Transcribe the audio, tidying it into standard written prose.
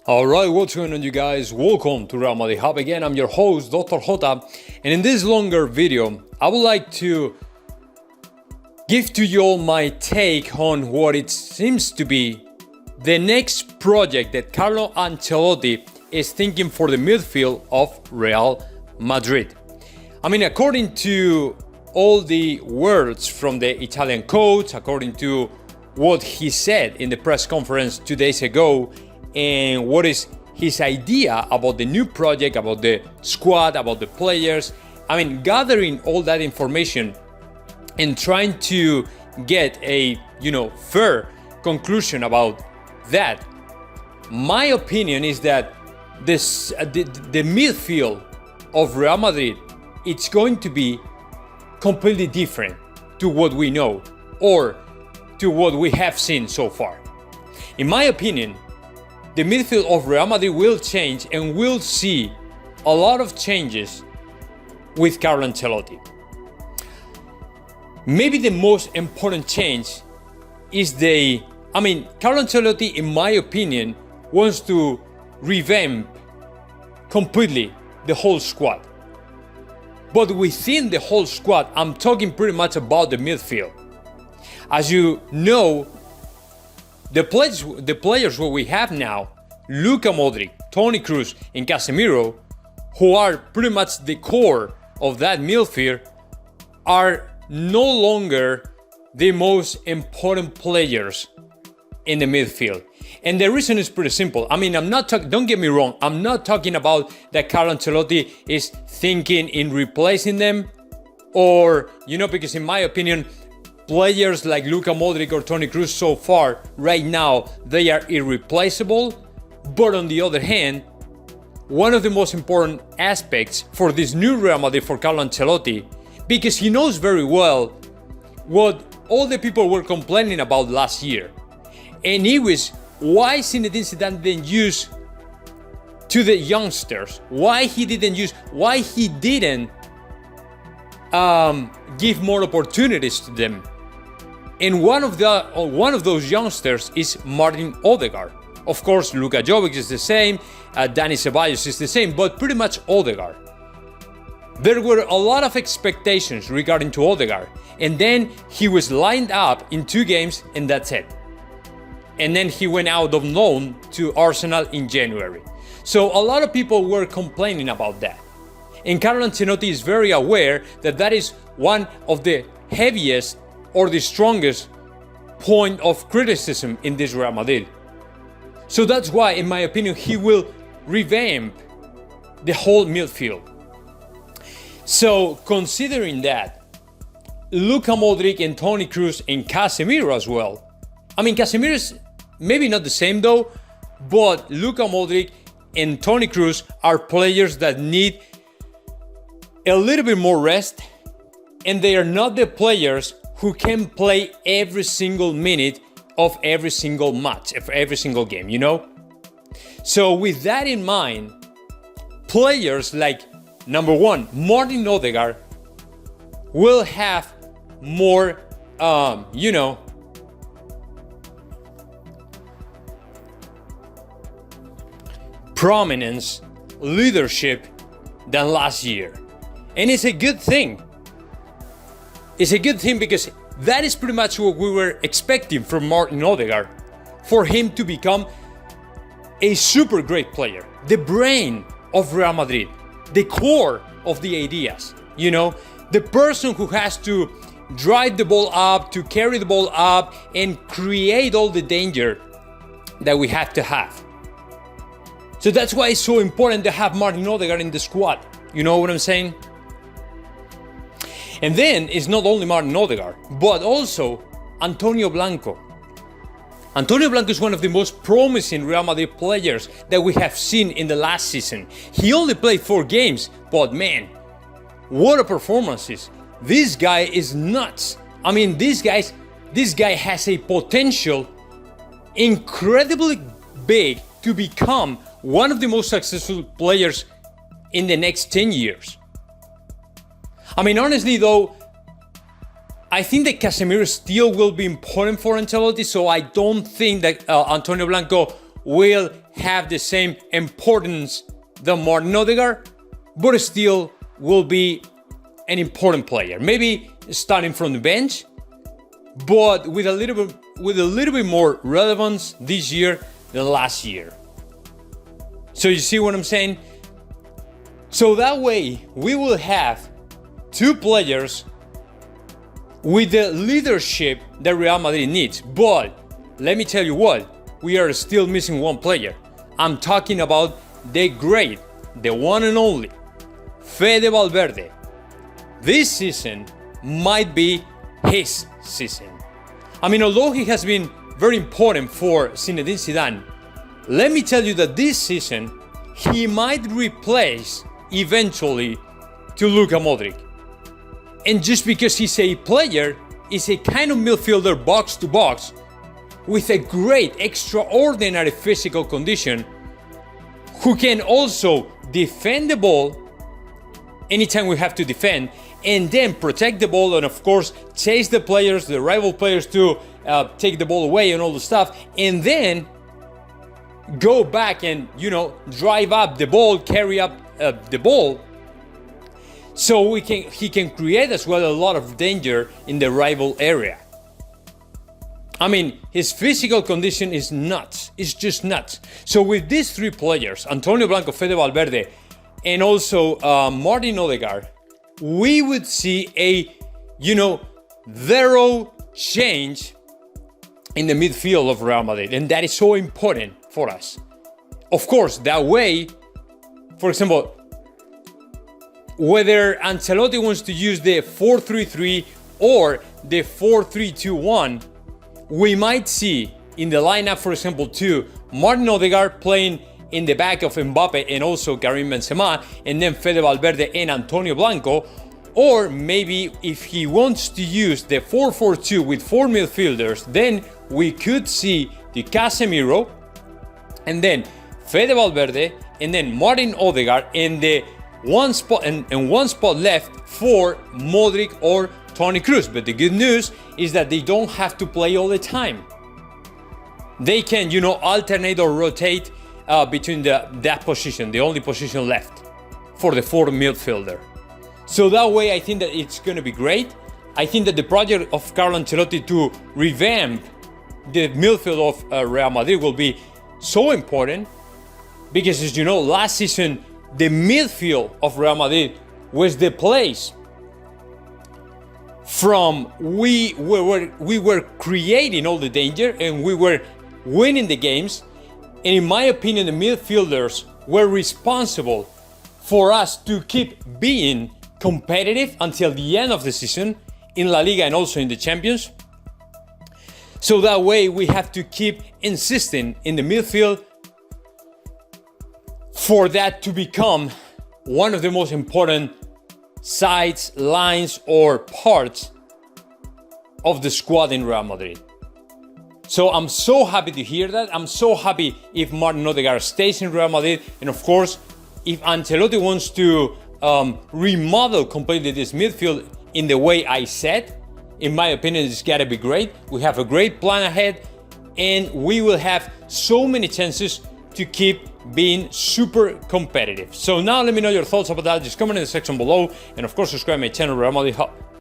Alright, what's going on, you guys? Welcome to Real Madrid Hub again. I'm your host, Dr. Jota, and in this longer video, I would like to give to you all my take on what it seems to be the next project that Carlo Ancelotti is thinking for the midfield of Real Madrid. I mean, according to all the words from the Italian coach, according to what he said in the press conference 2 days ago, and what is his idea about the new project, about the squad, about the players. I mean, gathering all that information and trying to get a, fair conclusion about that. My opinion is that the midfield of Real Madrid, it's going to be completely different to what we know or to what we have seen so far. In my opinion, the midfield of Real Madrid will change, and we'll see a lot of changes with Carlo Ancelotti. Maybe the most important change is Carlo Ancelotti, in my opinion, wants to revamp completely the whole squad. But within the whole squad, I'm talking pretty much about the midfield. As you know, the players what we have now, Luka Modric, Toni Kroos, and Casemiro, who are pretty much the core of that midfield, are no longer the most important players in the midfield. And the reason is pretty simple. I mean, don't get me wrong, I'm not talking about that Carlo Ancelotti is thinking in replacing them, or, because in my opinion, players like Luka Modric or Toni Kroos so far, right now, they are irreplaceable. But on the other hand, one of the most important aspects for this new Real Madrid for Carlo Ancelotti, because he knows very well what all the people were complaining about last year. And it was why Zinedine Zidane didn't use to the youngsters, why he didn't give more opportunities to them. And one of those youngsters is Martin Odegaard. Of course, Luka Jovic is the same, Dani Ceballos is the same, but pretty much Odegaard. There were a lot of expectations regarding to Odegaard, and then he was lined up in 2 games, and that's it. And then he went out of loan to Arsenal in January. So a lot of people were complaining about that. And Carlo Ancelotti is very aware that that is one of the heaviest or the strongest point of criticism in this Real Madrid. So that's why, in my opinion, he will revamp the whole midfield. So considering that, Luka Modric and Toni Kroos and Casemiro as well. I mean, Casemiro is maybe not the same though, but Luka Modric and Toni Kroos are players that need a little bit more rest, and they are not the players who can play every single minute of every single match, of every single game, So with that in mind, players like, number one, Martin Odegaard will have more, prominence, leadership than last year. And it's a good thing. It's a good thing because that is pretty much what we were expecting from Martin Odegaard, for him to become a super great player, the brain of Real Madrid, the core of the ideas, the person who has to drive the ball up, to carry the ball up, and create all the danger that we have to have. So that's why it's so important to have Martin Odegaard in the squad. You know what I'm saying? And then it's not only Martin Odegaard, but also Antonio Blanco. Antonio Blanco is one of the most promising Real Madrid players that we have seen in the last season. He only played 4 games, but man, what a performances. This guy is nuts. I mean, this guy has a potential incredibly big to become one of the most successful players in the next 10 years. I mean, honestly though, I think that Casemiro still will be important for Ancelotti, so I don't think that Antonio Blanco will have the same importance than Martin Odegaard, but still will be an important player. Maybe starting from the bench, but with a little bit more relevance this year than last year. So you see what I'm saying? So that way we will have two players with the leadership that Real Madrid needs. But let me tell you what, we are still missing one player. I'm talking about the great, the one and only, Fede Valverde. This season might be his season. I mean, although he has been very important for Zinedine Zidane, let me tell you that this season he might replace eventually to Luka Modric. And just because he's a player, is a kind of midfielder box to box with a great, extraordinary physical condition, who can also defend the ball anytime we have to defend, and then protect the ball, and of course chase the players, the rival players, to take the ball away and all the stuff, and then go back and, drive up the ball, carry up the ball, so he can create as well a lot of danger in the rival area. I mean, his physical condition is nuts. It's just nuts. So with these three players, Antonio Blanco, Fede Valverde, and also Martin Odegaard, we would see a, thorough change in the midfield of Real Madrid. And that is so important for us. Of course, that way, for example, whether Ancelotti wants to use the 4-3-3 or the 4-3-2-1, we might see in the lineup, for example, Martin Odegaard playing in the back of Mbappe and also Karim Benzema, and then Fede Valverde and Antonio Blanco. Or maybe if he wants to use the 4-4-2 with four midfielders, then we could see the Casemiro, and then Fede Valverde, and then Martin Odegaard, and the one spot left for Modric or Toni Kroos. But the good news is that they don't have to play all the time. They can, alternate or rotate between that position, the only position left for the fourth midfielder. So that way, I think that it's going to be great. I think that the project of Carlo Ancelotti to revamp the midfield of Real Madrid will be so important, because, as you know, last season the midfield of Real Madrid was the place from we were creating all the danger and we were winning the games. And in my opinion, the midfielders were responsible for us to keep being competitive until the end of the season in La Liga and also in the Champions. So that way we have to keep insisting in the midfield for that to become one of the most important sides, lines, or parts of the squad in Real Madrid. So I'm so happy to hear that. I'm so happy if Martin Odegaard stays in Real Madrid. And of course, if Ancelotti wants to remodel completely this midfield in the way I said, in my opinion, it's got to be great. We have a great plan ahead, and we will have so many chances to keep being super competitive. So now let me know your thoughts about that. Just comment in the section below, and of course subscribe to my channel, Real Madrid Hub.